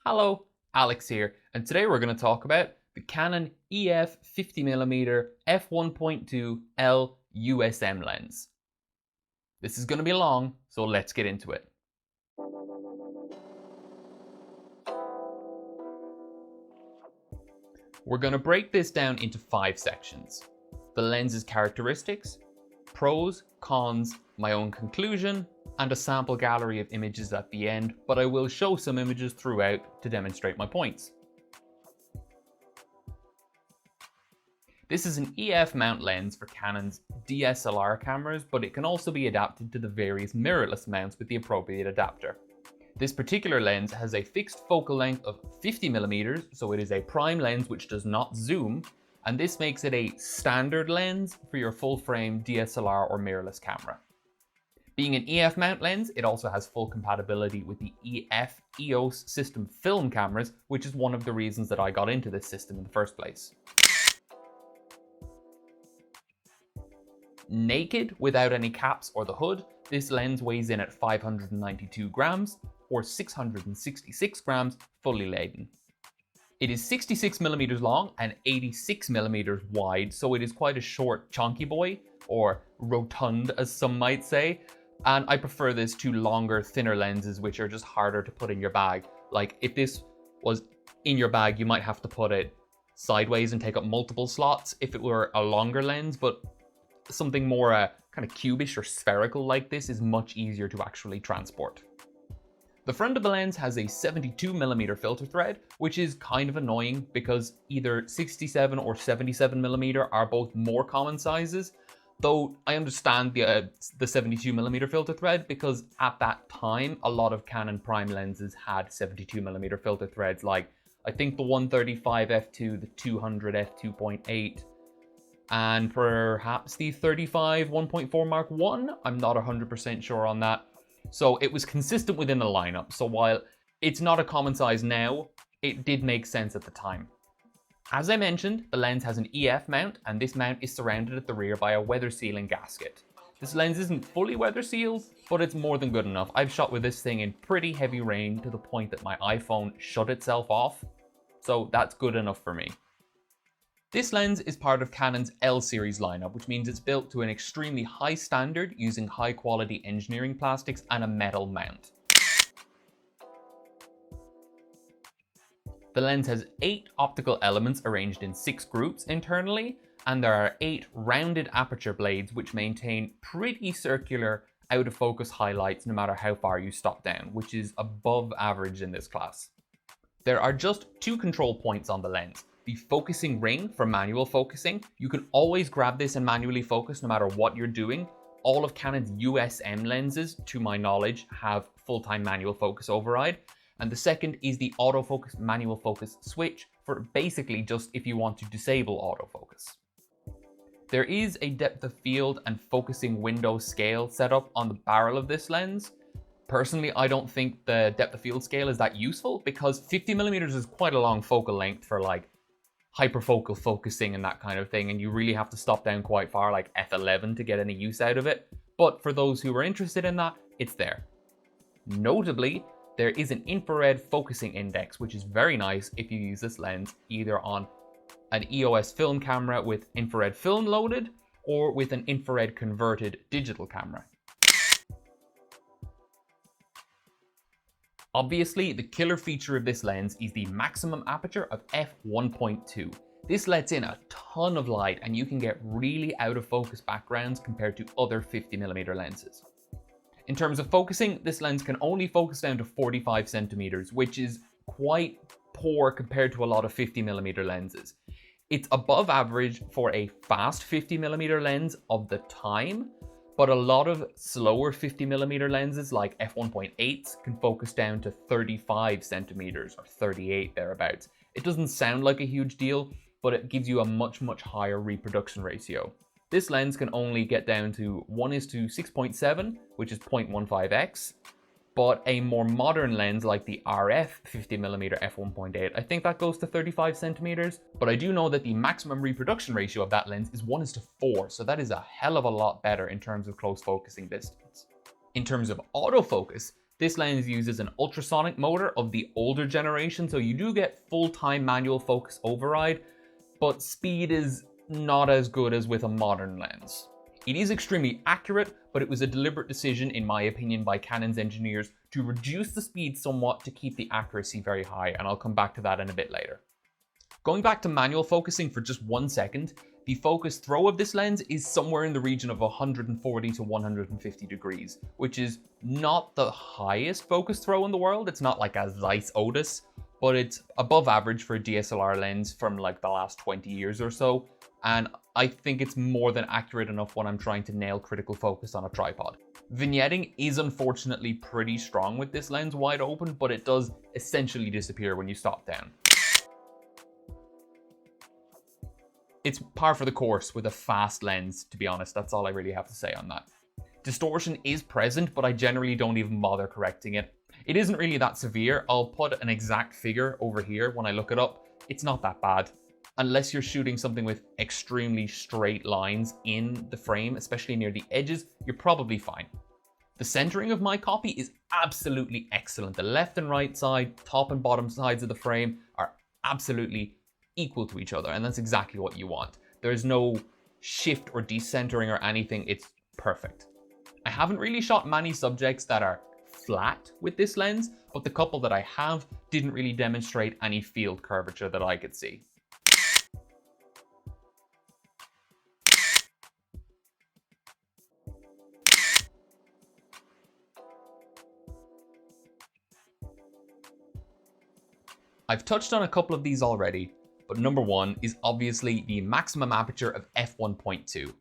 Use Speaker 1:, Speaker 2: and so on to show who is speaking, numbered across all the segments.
Speaker 1: Hello, Alex here, and today we're going to talk about the Canon EF 50mm f1.2 L USM lens. This is going to be long, so let's get into it. We're going to break this down into 5 sections: the lens's characteristics, pros, cons, my own conclusion, and a sample gallery of images at the end, but I will show some images throughout to demonstrate my points. This is an EF mount lens for Canon's DSLR cameras, but it can also be adapted to the various mirrorless mounts with the appropriate adapter. This particular lens has a fixed focal length of 50mm, so it is a prime lens which does not zoom, and this makes it a standard lens for your full-frame DSLR or mirrorless camera. Being an EF mount lens, it also has full compatibility with the EF EOS system film cameras, which is one of the reasons that I got into this system in the first place. Naked, without any caps or the hood, this lens weighs in at 592 grams, or 666 grams fully laden. It is 66mm long and 86mm wide, so it is quite a short, chonky boy, or rotund as some might say. And I prefer this to longer, thinner lenses, which are just harder to put in your bag. Like, if this was in your bag, you might have to put it sideways and take up multiple slots if it were a longer lens, but something more kind of cubish or spherical like this is much easier to actually transport. The front of the lens has a 72mm filter thread, which is kind of annoying because either 67 or 77mm are both more common sizes. Though I understand the 72mm filter thread because at that time, a lot of Canon prime lenses had 72mm filter threads, like I think the 135 f2, the 200 f2.8, and perhaps the 35 1.4 Mark 1. I'm not 100% sure on that. So it was consistent within the lineup. So while it's not a common size now, it did make sense at the time. As I mentioned, the lens has an EF mount, and this mount is surrounded at the rear by a weather sealing gasket. This lens isn't fully weather sealed, but it's more than good enough. I've shot with this thing in pretty heavy rain to the point that my iPhone shut itself off, so that's good enough for me. This lens is part of Canon's L series lineup, which means it's built to an extremely high standard using high quality engineering plastics and a metal mount. The lens has 8 optical elements arranged in 6 groups internally, and there are 8 rounded aperture blades which maintain pretty circular out of focus highlights no matter how far you stop down, which is above average in this class. There are just 2 control points on the lens. The focusing ring for manual focusing. You can always grab this and manually focus no matter what you're doing. All of Canon's USM lenses, to my knowledge, have full-time manual focus override. And the second is the autofocus manual focus switch for basically just if you want to disable autofocus. There is a depth of field and focusing window scale set up on the barrel of this lens. Personally, I don't think the depth of field scale is that useful because 50mm is quite a long focal length for like hyperfocal focusing and that kind of thing, and you really have to stop down quite far, like f11, to get any use out of it. But for those who are interested in that, it's there. Notably, there is an infrared focusing index, which is very nice if you use this lens either on an EOS film camera with infrared film loaded or with an infrared converted digital camera. Obviously, the killer feature of this lens is the maximum aperture of f1.2. This lets in a ton of light and you can get really out of focus backgrounds compared to other 50mm lenses. In terms of focusing, this lens can only focus down to 45 centimeters, which is quite poor compared to a lot of 50mm lenses. It's above average for a fast 50mm lens of the time, but a lot of slower 50mm lenses like f1.8s can focus down to 35 centimeters or 38 thereabouts. It doesn't sound like a huge deal, but it gives you a much higher reproduction ratio. This lens can only get down to 1:6.7, which is 0.15x, but a more modern lens like the RF 50mm f1.8, I think that goes to 35 centimeters, but I do know that the maximum reproduction ratio of that lens is 1:4, so that is a hell of a lot better in terms of close focusing distance. In terms of autofocus, This lens uses an ultrasonic motor of the older generation, so you do get full-time manual focus override, but speed is not as good as with a modern lens. It is extremely accurate, but it was a deliberate decision, in my opinion, by Canon's engineers to reduce the speed somewhat to keep the accuracy very high, and I'll come back to that in a bit later. Going back to manual focusing for just 1 second, the focus throw of this lens is somewhere in the region of 140 to 150 degrees, which is not the highest focus throw in the world. It's not like a Zeiss Otis, but it's above average for a DSLR lens from like the last 20 years or so. And I think it's more than accurate enough when I'm trying to nail critical focus on a tripod. Vignetting is unfortunately pretty strong with this lens wide open, but it does essentially disappear when you stop down. It's par for the course with a fast lens, to be honest. That's all I really have to say on that. Distortion is present, but I generally don't even bother correcting it. It isn't really that severe. I'll put an exact figure over here when I look it up. It's not that bad. Unless you're shooting something with extremely straight lines in the frame, especially near the edges, you're probably fine. The centering of my copy is absolutely excellent. The left and right side, top and bottom sides of the frame are absolutely equal to each other, and that's exactly what you want. There's no shift or decentering or anything. It's perfect. I haven't really shot many subjects that are flat with this lens, but the couple that I have didn't really demonstrate any field curvature that I could see. I've touched on a couple of these already, but number one is obviously the maximum aperture of f1.2.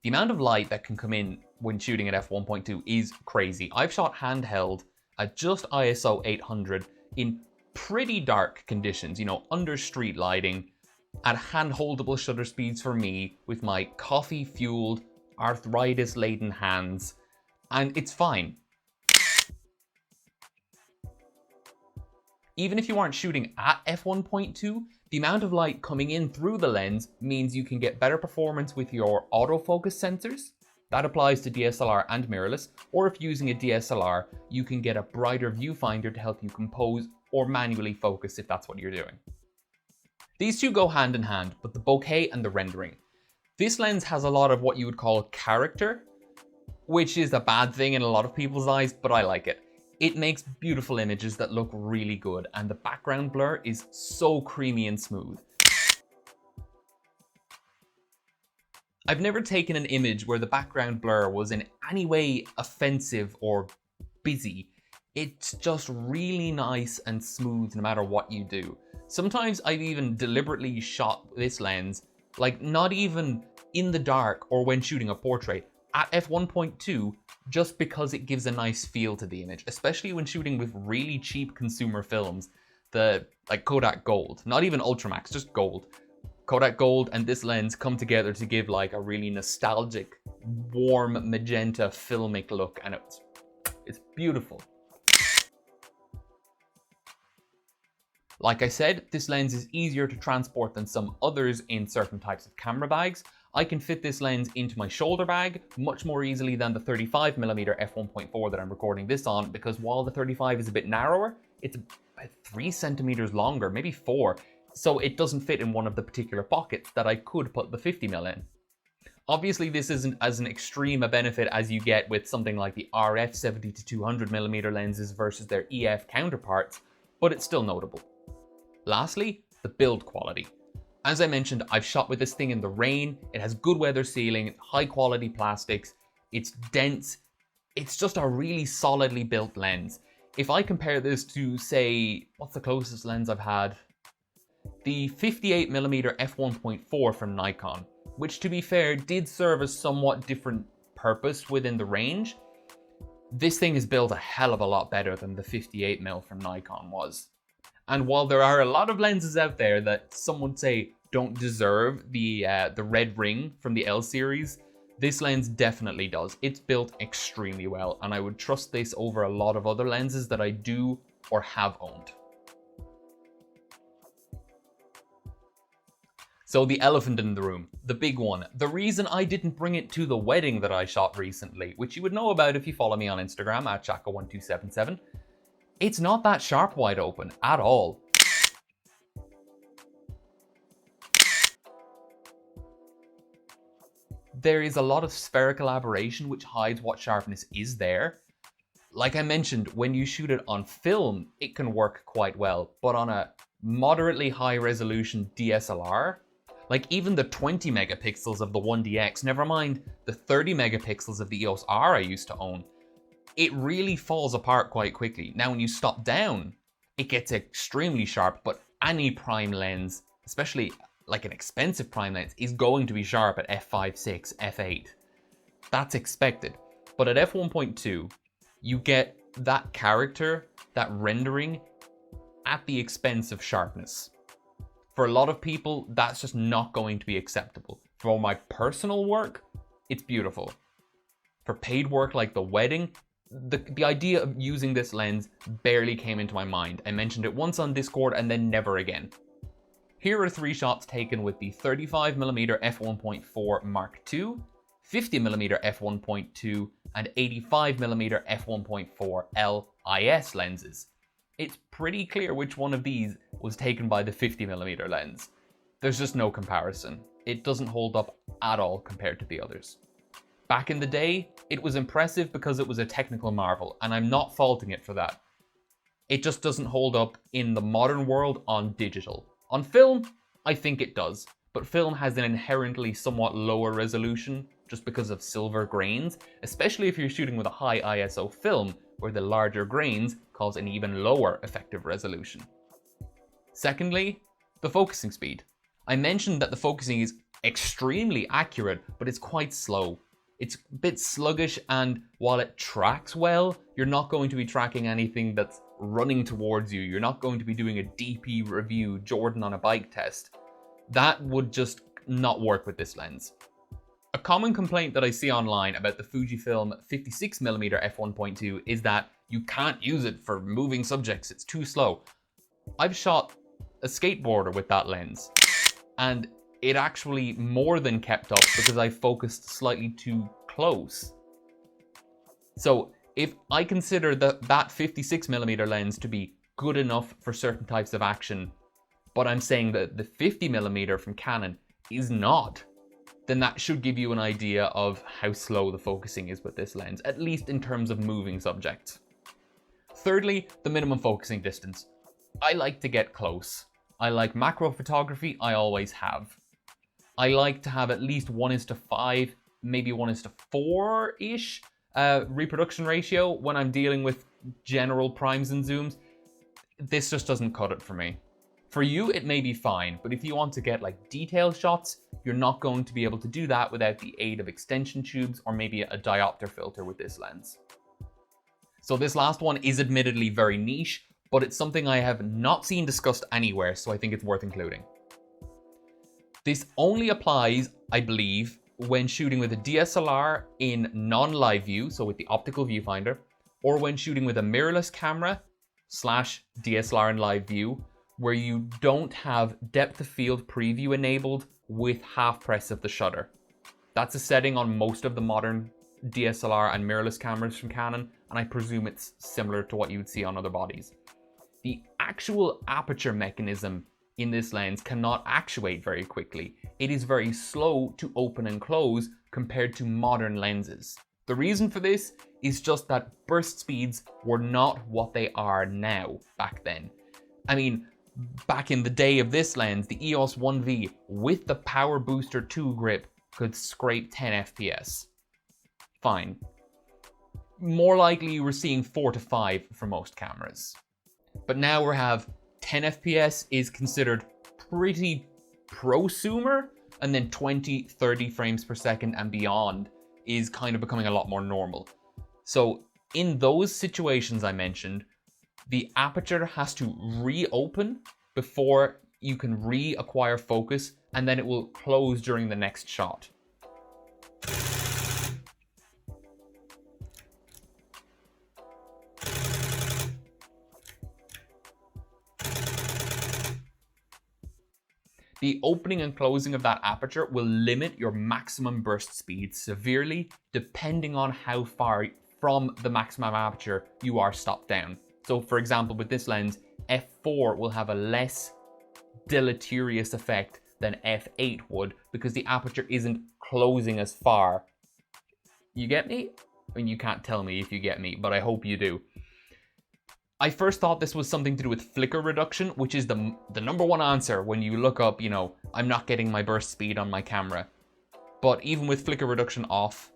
Speaker 1: The amount of light that can come in when shooting at f1.2 is crazy. I've shot handheld at just ISO 800 in pretty dark conditions, you know, under street lighting, at hand-holdable shutter speeds for me, with my coffee-fueled, arthritis-laden hands, and it's fine. Even if you aren't shooting at f1.2, the amount of light coming in through the lens means you can get better performance with your autofocus sensors. That applies to DSLR and mirrorless, or if using a DSLR, you can get a brighter viewfinder to help you compose or manually focus if that's what you're doing. These two go hand in hand, but the bokeh and the rendering. This lens has a lot of what you would call character, which is a bad thing in a lot of people's eyes, but I like it. It makes beautiful images that look really good, and the background blur is so creamy and smooth. I've never taken an image where the background blur was in any way offensive or busy. It's just really nice and smooth no matter what you do. Sometimes I've even deliberately shot this lens, like not even in the dark or when shooting a portrait, at f1.2, just because it gives a nice feel to the image, especially when shooting with really cheap consumer films, like Kodak Gold, not even Ultramax, just Gold. Kodak Gold and this lens come together to give like a really nostalgic, warm magenta filmic look, and it's beautiful. Like I said, this lens is easier to transport than some others in certain types of camera bags. I can fit this lens into my shoulder bag much more easily than the 35mm f1.4 that I'm recording this on, because while the 35 is a bit narrower, it's about 3 centimeters longer, maybe 4, so it doesn't fit in one of the particular pockets that I could put the 50mm in. Obviously, this isn't as an extreme a benefit as you get with something like the RF 70 to 200mm lenses versus their EF counterparts, but it's still notable. Lastly, the build quality. As I mentioned, I've shot with this thing in the rain. It has good weather sealing, high quality plastics, it's dense, it's just a really solidly built lens. If I compare this to, say, what's the closest lens I've had? The 58mm f1.4 from Nikon, which to be fair did serve a somewhat different purpose within the range. This thing is built a hell of a lot better than the 58mm from Nikon was. And while there are a lot of lenses out there that some would say don't deserve the red ring from the L series, this lens definitely does. It's built extremely well, and I would trust this over a lot of other lenses that I do or have owned. So the elephant in the room, the big one, the reason I didn't bring it to the wedding that I shot recently, which you would know about if you follow me on Instagram at Chaka1277, it's not that sharp wide open at all. There is a lot of spherical aberration which hides what sharpness is there. Like I mentioned, when you shoot it on film, it can work quite well, but on a moderately high resolution DSLR, like even the 20 megapixels of the 1DX, never mind the 30 megapixels of the EOS R I used to own, it really falls apart quite quickly. Now when you stop down, it gets extremely sharp, but any prime lens, especially like an expensive prime lens, is going to be sharp at f5.6, f8. That's expected. But at f1.2, you get that character, that rendering, at the expense of sharpness. For a lot of people, that's just not going to be acceptable. For my personal work, it's beautiful. For paid work like the wedding, the idea of using this lens barely came into my mind. I mentioned it once on Discord and then never again. Here are 3 shots taken with the 35mm f1.4 Mark II, 50mm f1.2, and 85mm f1.4 LIS lenses. It's pretty clear which one of these was taken by the 50mm lens. There's just no comparison. It doesn't hold up at all compared to the others. Back in the day, it was impressive because it was a technical marvel, and I'm not faulting it for that. It just doesn't hold up in the modern world on digital. On film, I think it does, but film has an inherently somewhat lower resolution just because of silver grains, especially if you're shooting with a high ISO film, where the larger grains cause an even lower effective resolution. Secondly, the focusing speed. I mentioned that the focusing is extremely accurate, but it's quite slow. It's a bit sluggish, and while it tracks well, you're not going to be tracking anything that's running towards you. You're not going to be doing a DP review, Jordan on a bike test. That would just not work with this lens. A common complaint that I see online about the Fujifilm 56mm f1.2 is that you can't use it for moving subjects, it's too slow. I've shot a skateboarder with that lens, and it actually more than kept up because I focused slightly too close. So if I consider that 56mm lens to be good enough for certain types of action, but I'm saying that the 50mm from Canon is not, then that should give you an idea of how slow the focusing is with this lens, at least in terms of moving subjects. Thirdly, the minimum focusing distance. I like to get close. I like macro photography, I always have. I like to have at least 1:5, maybe 1:4-ish reproduction ratio when I'm dealing with general primes and zooms. This just doesn't cut it for me. For you, it may be fine, but if you want to get like detail shots, you're not going to be able to do that without the aid of extension tubes or maybe a diopter filter with this lens. So this last one is admittedly very niche, but it's something I have not seen discussed anywhere, so I think it's worth including. This only applies, I believe, when shooting with a DSLR in non-live view, so with the optical viewfinder, or when shooting with a mirrorless camera / DSLR in live view, where you don't have depth of field preview enabled with half press of the shutter. That's a setting on most of the modern DSLR and mirrorless cameras from Canon, and I presume it's similar to what you would see on other bodies. The actual aperture mechanism in this lens cannot actuate very quickly. It is very slow to open and close compared to modern lenses. The reason for this is just that burst speeds were not what they are now back then. I mean, back in the day of this lens, the EOS 1V with the Power Booster 2 grip could scrape 10 FPS. Fine. More likely you were seeing 4 to 5 for most cameras. But now we have 10 FPS is considered pretty prosumer, and then 20, 30 frames per second and beyond is kind of becoming a lot more normal. So in those situations I mentioned, the aperture has to reopen before you can reacquire focus, and then it will close during the next shot. The opening and closing of that aperture will limit your maximum burst speed severely, depending on how far from the maximum aperture you are stopped down. So for example, with this lens, f4 will have a less deleterious effect than f8 would because the aperture isn't closing as far. You get me? I mean, you can't tell me if you get me, but I hope you do. I first thought this was something to do with flicker reduction, which is the number one answer when you look up, you know, I'm not getting my burst speed on my camera. But even with flicker reduction off,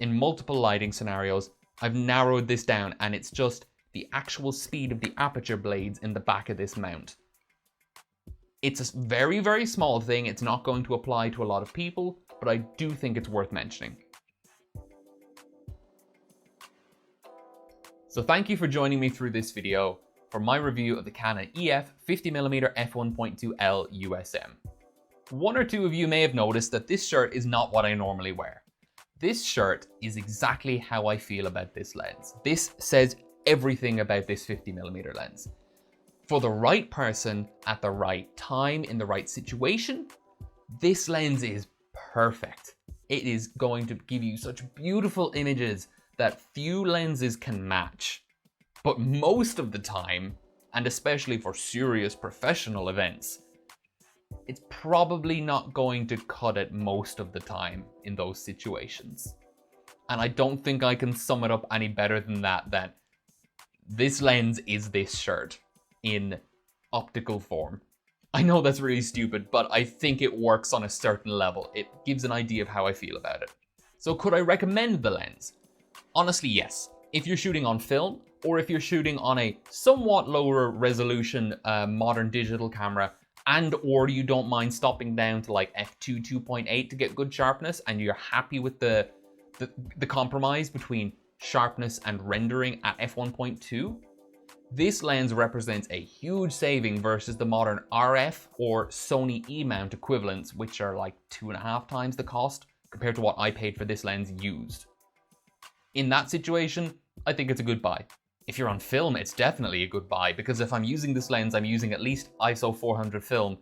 Speaker 1: in multiple lighting scenarios, I've narrowed this down and it's just the actual speed of the aperture blades in the back of this mount. It's a very, very small thing. It's not going to apply to a lot of people, but I do think it's worth mentioning. So thank you for joining me through this video for my review of the Canon EF 50mm f1.2L USM. One or two of you may have noticed that this shirt is not what I normally wear. This shirt is exactly how I feel about this lens. This says everything about this 50mm lens. For the right person, at the right time, in the right situation, this lens is perfect. It is going to give you such beautiful images that few lenses can match. But most of the time, and especially for serious professional events, it's probably not going to cut it most of the time in those situations. And I don't think I can sum it up any better than that this lens is this shirt in optical form. I know that's really stupid, but I think it works on a certain level. It gives an idea of how I feel about it. So could I recommend the lens? Honestly, yes. If you're shooting on film, or if you're shooting on a somewhat lower resolution modern digital camera, and or you don't mind stopping down to like f2 2.8 to get good sharpness, and you're happy with the compromise between sharpness and rendering at f1.2, this lens represents a huge saving versus the modern RF or Sony E-mount equivalents, which are like 2.5 times the cost compared to what I paid for this lens used. In that situation, I think it's a good buy. If you're on film, it's definitely a good buy, because if I'm using this lens, I'm using at least ISO 400 film,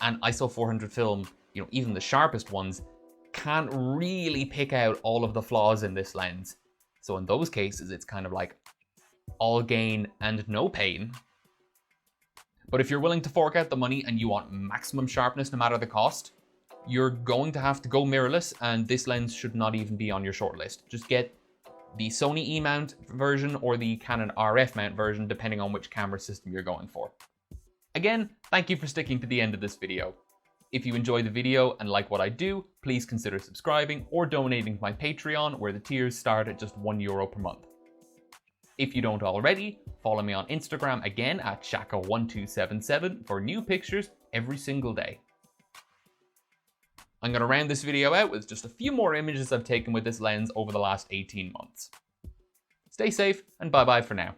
Speaker 1: and ISO 400 film, you know, even the sharpest ones, can't really pick out all of the flaws in this lens. So in those cases, it's kind of like all gain and no pain. But if you're willing to fork out the money and you want maximum sharpness no matter the cost, you're going to have to go mirrorless, and this lens should not even be on your shortlist. Just get the Sony E-mount version or the Canon RF mount version, depending on which camera system you're going for. Again, thank you for sticking to the end of this video. If you enjoy the video and like what I do, please consider subscribing or donating to my Patreon, where the tiers start at just €1 per month. If you don't already, follow me on Instagram again at Shaka1277 for new pictures every single day. I'm going to round this video out with just a few more images I've taken with this lens over the last 18 months. Stay safe, and bye bye for now.